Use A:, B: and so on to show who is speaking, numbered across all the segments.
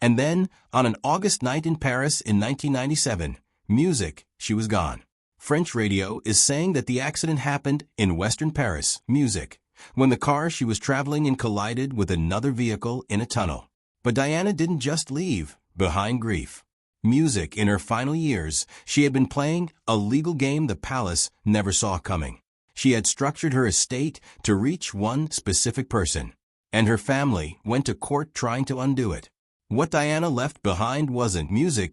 A: And then, on an August night in Paris in 1997, she was gone. French radio is saying that the accident happened in western Paris, when the car she was traveling in collided with another vehicle in a tunnel. But Diana didn't just leave behind grief. In her final years, she had been playing a legal game the palace never saw coming. She had structured her estate to reach one specific person, and her family went to court trying to undo it. What Diana left behind wasn't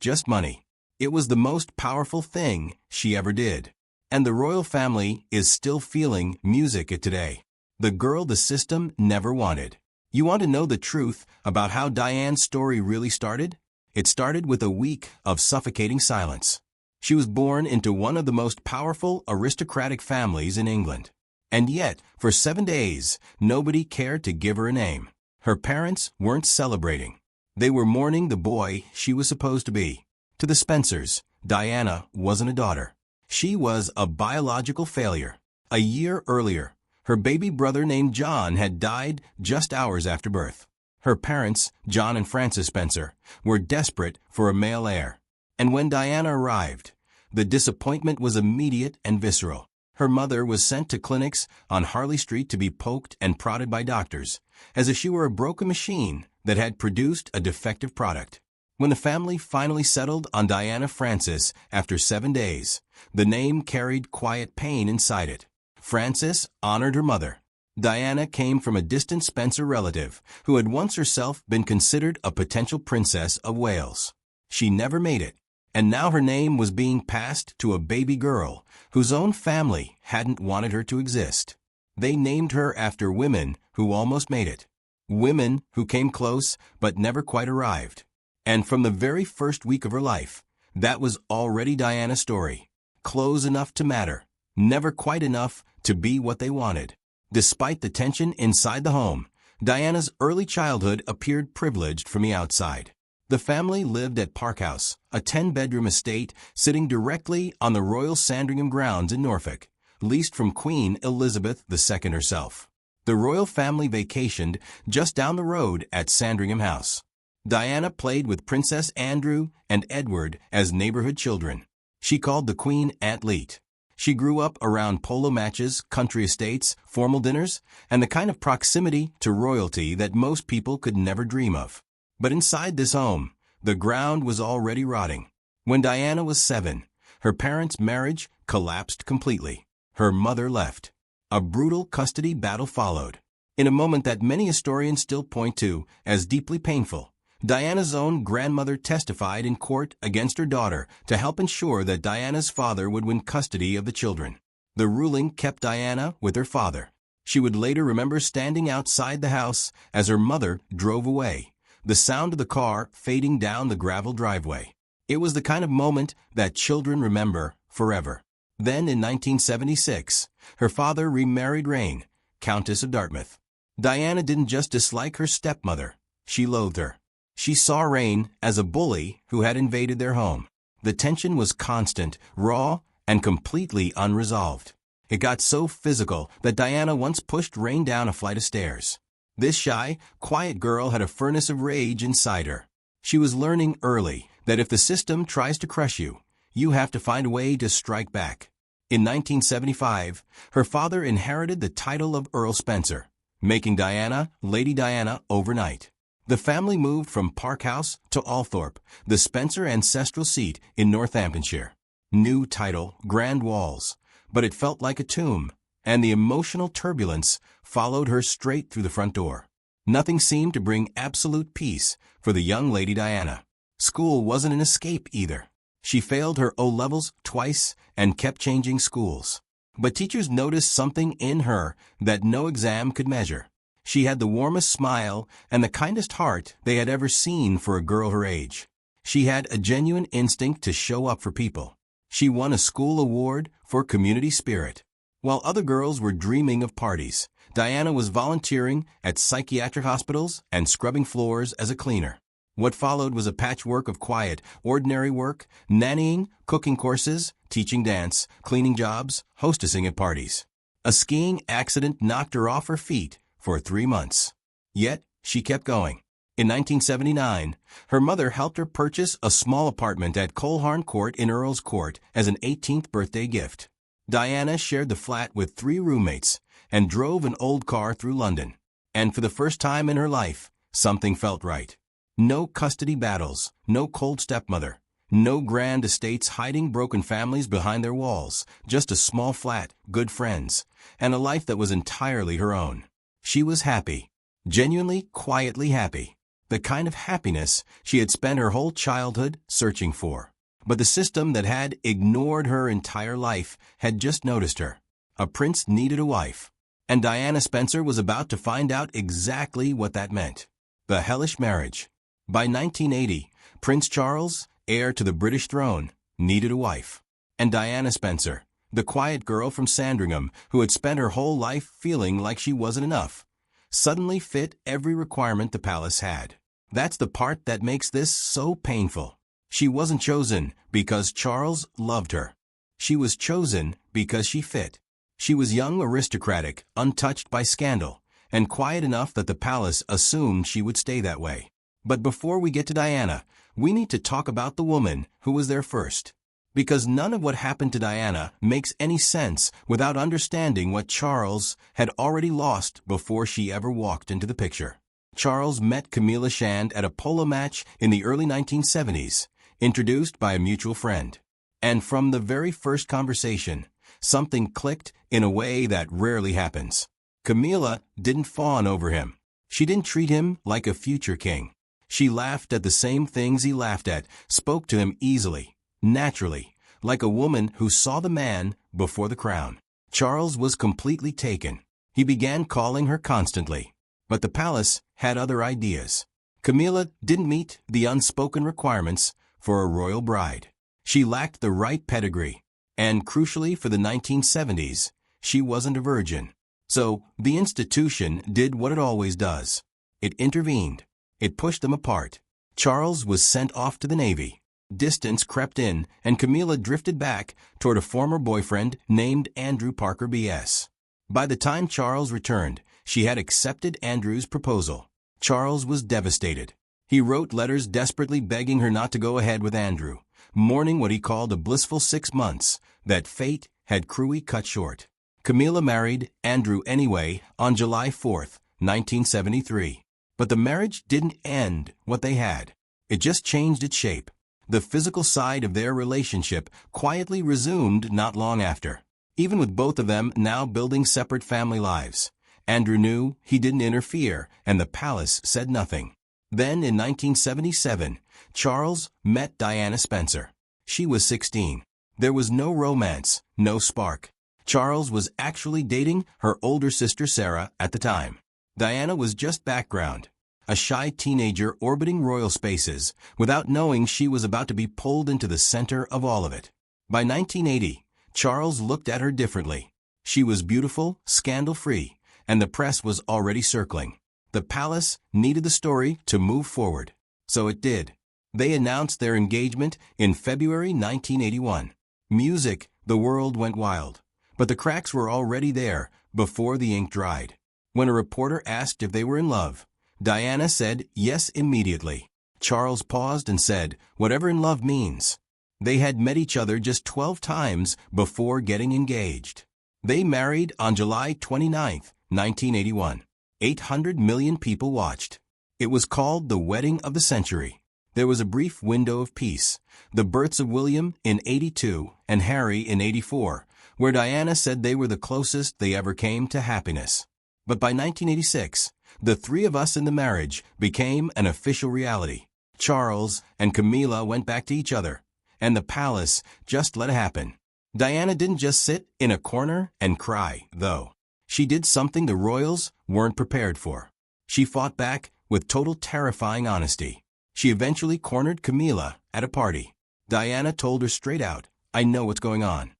A: just money. It was the most powerful thing she ever did. And the royal family is still feeling it today. The girl the system never wanted. You want to know the truth about how Diana's story really started? It started with a week of suffocating silence. She was born into one of the most powerful aristocratic families in England. And yet, for 7 days, nobody cared to give her a name. Her parents weren't celebrating. They were mourning the boy she was supposed to be. To the Spencers, Diana wasn't a daughter. She was a biological failure. A year earlier, her baby brother named John had died just hours after birth. Her parents, John and Frances Spencer, were desperate for a male heir. And when Diana arrived, the disappointment was immediate and visceral. Her mother was sent to clinics on Harley Street to be poked and prodded by doctors, as if she were a broken machine that had produced a defective product. When the family finally settled on Diana Frances after 7 days, the name carried quiet pain inside it. Frances honored her mother. Diana came from a distant Spencer relative who had once herself been considered a potential princess of Wales. She never made it, and now her name was being passed to a baby girl whose own family hadn't wanted her to exist. They named her after women who almost made it. Women who came close but never quite arrived. And from the very first week of her life, that was already Diana's story. Close enough to matter, never quite enough to be what they wanted. Despite the tension inside the home, Diana's early childhood appeared privileged from the outside. The family lived at Park House, a 10-bedroom estate sitting directly on the Royal Sandringham grounds in Norfolk, leased from Queen Elizabeth II herself. The royal family vacationed just down the road at Sandringham House. Diana played with Princess Andrew and Edward as neighborhood children. She called the Queen Aunt Leet. She grew up around polo matches, country estates, formal dinners, and the kind of proximity to royalty that most people could never dream of. But inside this home, the ground was already rotting. When Diana was 7, her parents' marriage collapsed completely. Her mother left. A brutal custody battle followed. In a moment that many historians still point to as deeply painful, Diana's own grandmother testified in court against her daughter to help ensure that Diana's father would win custody of the children. The ruling kept Diana with her father. She would later remember standing outside the house as her mother drove away, the sound of the car fading down the gravel driveway. It was the kind of moment that children remember forever. Then in 1976, her father remarried Reine, Countess of Dartmouth. Diana didn't just dislike her stepmother, she loathed her. She saw Reine as a bully who had invaded their home. The tension was constant, raw, and completely unresolved. It got so physical that Diana once pushed Reine down a flight of stairs. This shy, quiet girl had a furnace of rage inside her. She was learning early that if the system tries to crush you, you have to find a way to strike back. In 1975, her father inherited the title of Earl Spencer, making Diana Lady Diana overnight. The family moved from Park House to Althorpe, the Spencer ancestral seat in Northamptonshire. New title, grand walls, but it felt like a tomb, and the emotional turbulence followed her straight through the front door. Nothing seemed to bring absolute peace for the young Lady Diana. School wasn't an escape either. She failed her O-levels twice and kept changing schools. But teachers noticed something in her that no exam could measure. She had the warmest smile and the kindest heart they had ever seen for a girl her age. She had a genuine instinct to show up for people. She won a school award for community spirit. While other girls were dreaming of parties, Diana was volunteering at psychiatric hospitals and scrubbing floors as a cleaner. What followed was a patchwork of quiet, ordinary work, nannying, cooking courses, teaching dance, cleaning jobs, hostessing at parties. A skiing accident knocked her off her feet for 3 months. Yet, she kept going. In 1979, her mother helped her purchase a small apartment at Colehorn Court in Earl's Court as an 18th birthday gift. Diana shared the flat with 3 roommates and drove an old car through London. And for the first time in her life, something felt right. No custody battles, no cold stepmother, no grand estates hiding broken families behind their walls, just a small flat, good friends, and a life that was entirely her own. She was happy, genuinely, quietly happy. The kind of happiness she had spent her whole childhood searching for. But the system that had ignored her entire life had just noticed her. A prince needed a wife. And Diana Spencer was about to find out exactly what that meant. The hellish marriage. By 1980, Prince Charles, heir to the British throne, needed a wife. And Diana Spencer, the quiet girl from Sandringham who had spent her whole life feeling like she wasn't enough, suddenly fit every requirement the palace had. That's the part that makes this so painful. She wasn't chosen because Charles loved her. She was chosen because she fit. She was young, aristocratic, untouched by scandal, and quiet enough that the palace assumed she would stay that way. But before we get to Diana, we need to talk about the woman who was there first. Because none of what happened to Diana makes any sense without understanding what Charles had already lost before she ever walked into the picture. Charles met Camilla Shand at a polo match in the early 1970s, introduced by a mutual friend. And from the very first conversation, something clicked in a way that rarely happens. Camilla didn't fawn over him. She didn't treat him like a future king. She laughed at the same things he laughed at, spoke to him easily, naturally, like a woman who saw the man before the crown. Charles was completely taken. He began calling her constantly. But the palace had other ideas. Camilla didn't meet the unspoken requirements for a royal bride. She lacked the right pedigree. And crucially for the 1970s, she wasn't a virgin. So the institution did what it always does. It intervened. It pushed them apart. Charles was sent off to the Navy. Distance crept in, and Camilla drifted back toward a former boyfriend named Andrew Parker B.S. By the time Charles returned, she had accepted Andrew's proposal. Charles was devastated. He wrote letters desperately begging her not to go ahead with Andrew, mourning what he called a blissful 6 months that fate had cruelly cut short. Camilla married Andrew anyway on July 4, 1973. But the marriage didn't end what they had. It just changed its shape. The physical side of their relationship quietly resumed not long after. Even with both of them now building separate family lives, Andrew knew he didn't interfere, and the palace said nothing. Then in 1977, Charles met Diana Spencer. She was 16. There was no romance, no spark. Charles was actually dating her older sister Sarah at the time. Diana was just background, a shy teenager orbiting royal spaces without knowing she was about to be pulled into the center of all of it. By 1980, Charles looked at her differently. She was beautiful, scandal-free, and the press was already circling. The palace needed the story to move forward. So it did. They announced their engagement in February 1981. Music, the world went wild. But the cracks were already there before the ink dried. When a reporter asked if they were in love, Diana said yes immediately. Charles paused and said, "Whatever in love means." They had met each other just 12 times before getting engaged. They married on July 29, 1981. 800 million people watched. It was called the wedding of the century. There was a brief window of peace, the births of William in 82 and Harry in 84, where Diana said they were the closest they ever came to happiness. But by 1986, the three of us in the marriage became an official reality. Charles and Camilla went back to each other, and the palace just let it happen. Diana didn't just sit in a corner and cry, though. She did something the royals weren't prepared for. She fought back with total terrifying honesty. She eventually cornered Camilla at a party. Diana told her straight out, "I know what's going on."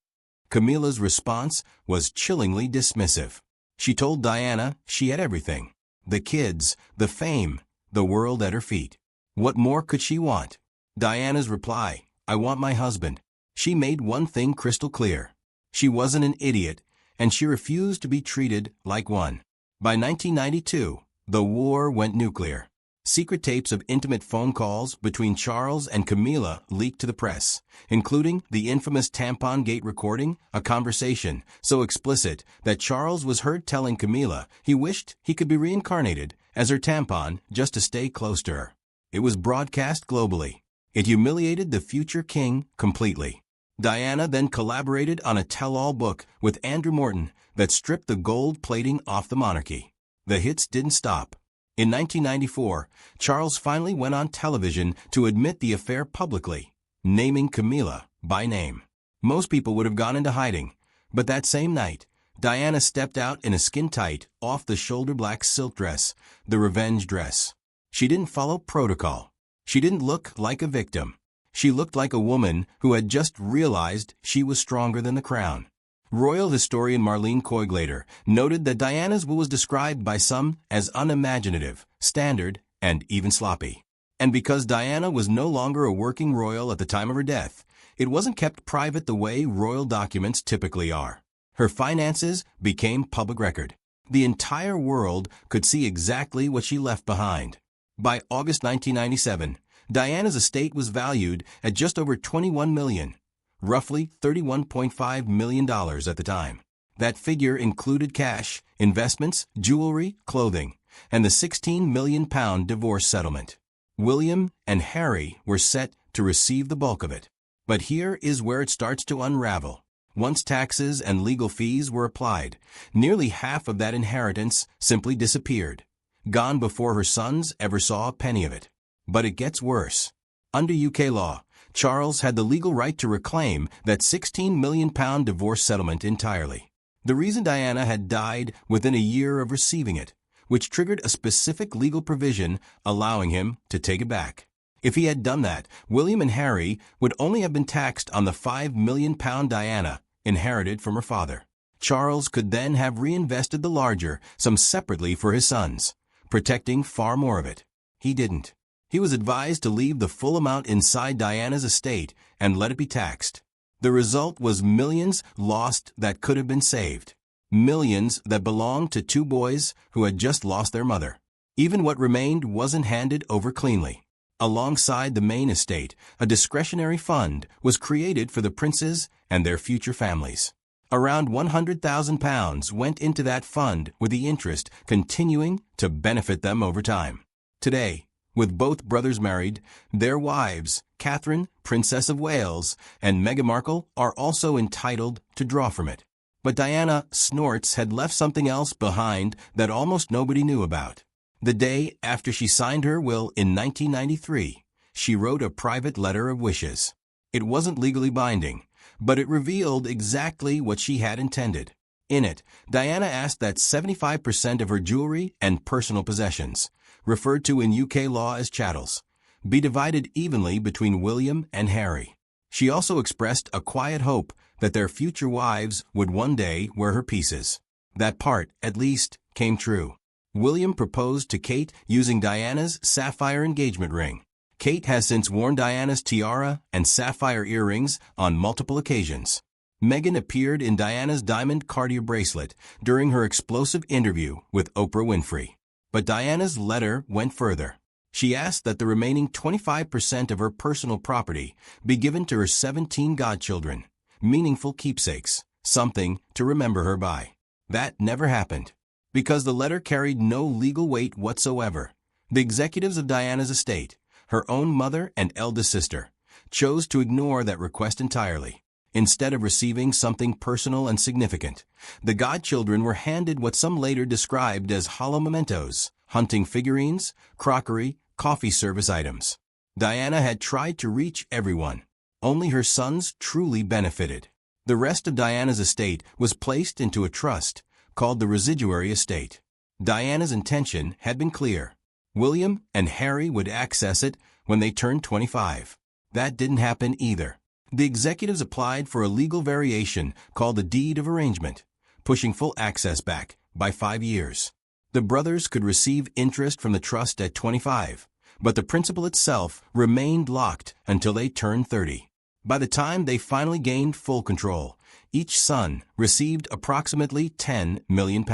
A: Camilla's response was chillingly dismissive. She told Diana she had everything. The kids, the fame, the world at her feet. What more could she want? Diana's reply, "I want my husband." She made one thing crystal clear. She wasn't an idiot, and she refused to be treated like one. By 1992, the war went nuclear. Secret tapes of intimate phone calls between Charles and Camilla leaked to the press, including the infamous Tampon Gate recording, a conversation so explicit that Charles was heard telling Camilla he wished he could be reincarnated as her tampon just to stay close to her. It was broadcast globally. It humiliated the future king completely. Diana then collaborated on a tell-all book with Andrew Morton that stripped the gold plating off the monarchy. The hits didn't stop. In 1994, Charles finally went on television to admit the affair publicly, naming Camilla by name. Most people would have gone into hiding, but that same night, Diana stepped out in a skin-tight, off-the-shoulder black silk dress, the revenge dress. She didn't follow protocol. She didn't look like a victim. She looked like a woman who had just realized she was stronger than the crown. Royal historian Marlene Koiglater noted that Diana's will was described by some as unimaginative, standard, and even sloppy. And because Diana was no longer a working royal at the time of her death, it wasn't kept private the way royal documents typically are. Her finances became public record. The entire world could see exactly what she left behind. By August 1997, Diana's estate was valued at just over $21 million. Roughly $31.5 million at the time. That figure included cash, investments, jewelry, clothing, and the £16 million divorce settlement. William and Harry were set to receive the bulk of it. But here is where it starts to unravel. Once taxes and legal fees were applied, nearly half of that inheritance simply disappeared, gone before her sons ever saw a penny of it. But it gets worse. Under UK law, Charles had the legal right to reclaim that £16 million divorce settlement entirely. The reason Diana had died within a year of receiving it, which triggered a specific legal provision allowing him to take it back. If he had done that, William and Harry would only have been taxed on the £5 million Diana inherited from her father. Charles could then have reinvested the larger sum separately for his sons, protecting far more of it. He didn't. He was advised to leave the full amount inside Diana's estate and let it be taxed. The result was millions lost that could have been saved. Millions that belonged to two boys who had just lost their mother. Even what remained wasn't handed over cleanly. Alongside the main estate, a discretionary fund was created for the princes and their future families. Around £100,000 went into that fund with the interest continuing to benefit them over time. Today, with both brothers married, their wives, Catherine, Princess of Wales, and Meghan Markle, are also entitled to draw from it. But Diana Snorts had left something else behind that almost nobody knew about. The day after she signed her will in 1993, she wrote a private letter of wishes. It wasn't legally binding, but it revealed exactly what she had intended. In it, Diana asked that 75% of her jewelry and personal possessions, referred to in UK law as chattels, be divided evenly between William and Harry. She also expressed a quiet hope that their future wives would one day wear her pieces. That part, at least, came true. William proposed to Kate using Diana's sapphire engagement ring. Kate has since worn Diana's tiara and sapphire earrings on multiple occasions. Meghan appeared in Diana's diamond Cartier bracelet during her explosive interview with Oprah Winfrey. But Diana's letter went further. She asked that the remaining 25% of her personal property be given to her 17 godchildren, meaningful keepsakes, something to remember her by. That never happened. Because the letter carried no legal weight whatsoever, the executives of Diana's estate, her own mother and eldest sister, chose to ignore that request entirely. Instead of receiving something personal and significant, the godchildren were handed what some later described as hollow mementos, hunting figurines, crockery, coffee service items. Diana had tried to reach everyone. Only her sons truly benefited. The rest of Diana's estate was placed into a trust called the residuary estate. Diana's intention had been clear. William and Harry would access it when they turned 25. That didn't happen either. The executives applied for a legal variation called a deed of arrangement, pushing full access back by 5 years. The brothers could receive interest from the trust at 25, but the principal itself remained locked until they turned 30. By the time they finally gained full control, each son received approximately £10 million.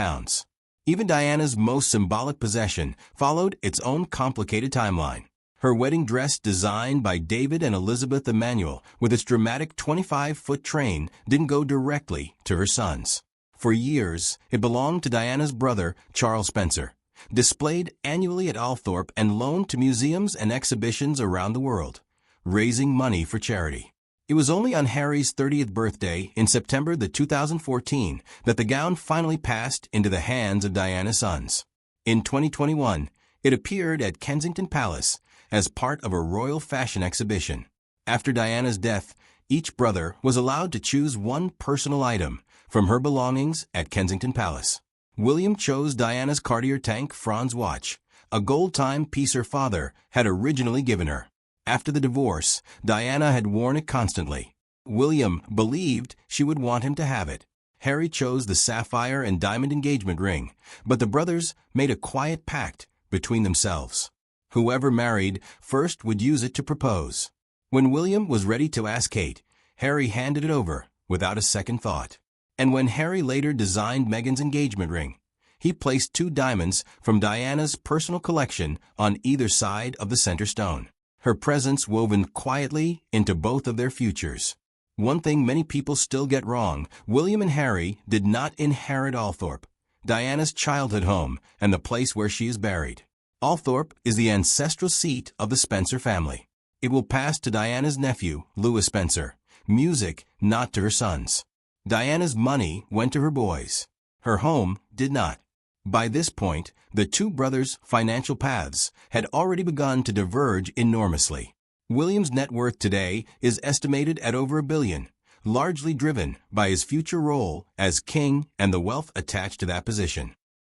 A: Even Diana's most symbolic possession followed its own complicated timeline. Her wedding dress, designed by David and Elizabeth Emanuel with its dramatic 25-foot train, didn't go directly to her sons. For years, it belonged to Diana's brother, Charles Spencer, displayed annually at Althorp and loaned to museums and exhibitions around the world, raising money for charity. It was only on Harry's 30th birthday in September 2014 that the gown finally passed into the hands of Diana's sons. In 2021, it appeared at Kensington Palace as part of a royal fashion exhibition. After Diana's death, each brother was allowed to choose one personal item from her belongings at Kensington Palace. William chose Diana's Cartier Tank Franz watch, a gold timepiece her father had originally given her. After the divorce, Diana had worn it constantly. William believed she would want him to have it. Harry chose the sapphire and diamond engagement ring, but the brothers made a quiet pact between themselves. Whoever married first would use it to propose. When William was ready to ask Kate, Harry handed it over without a second thought. And when Harry later designed Meghan's engagement ring, he placed 2 diamonds from Diana's personal collection on either side of the center stone, her presence woven quietly into both of their futures. One thing many people still get wrong: William and Harry did not inherit Althorp, Diana's childhood home and the place where she is buried. Althorp is the ancestral seat of the Spencer family. It will pass to Diana's nephew, Louis Spencer. Music, not to her sons. Diana's money went to her boys. Her home did not. By this point, the 2 brothers' financial paths had already begun to diverge enormously. William's net worth today is estimated at over $1 billion, largely driven by his future role as king and the wealth attached to that position.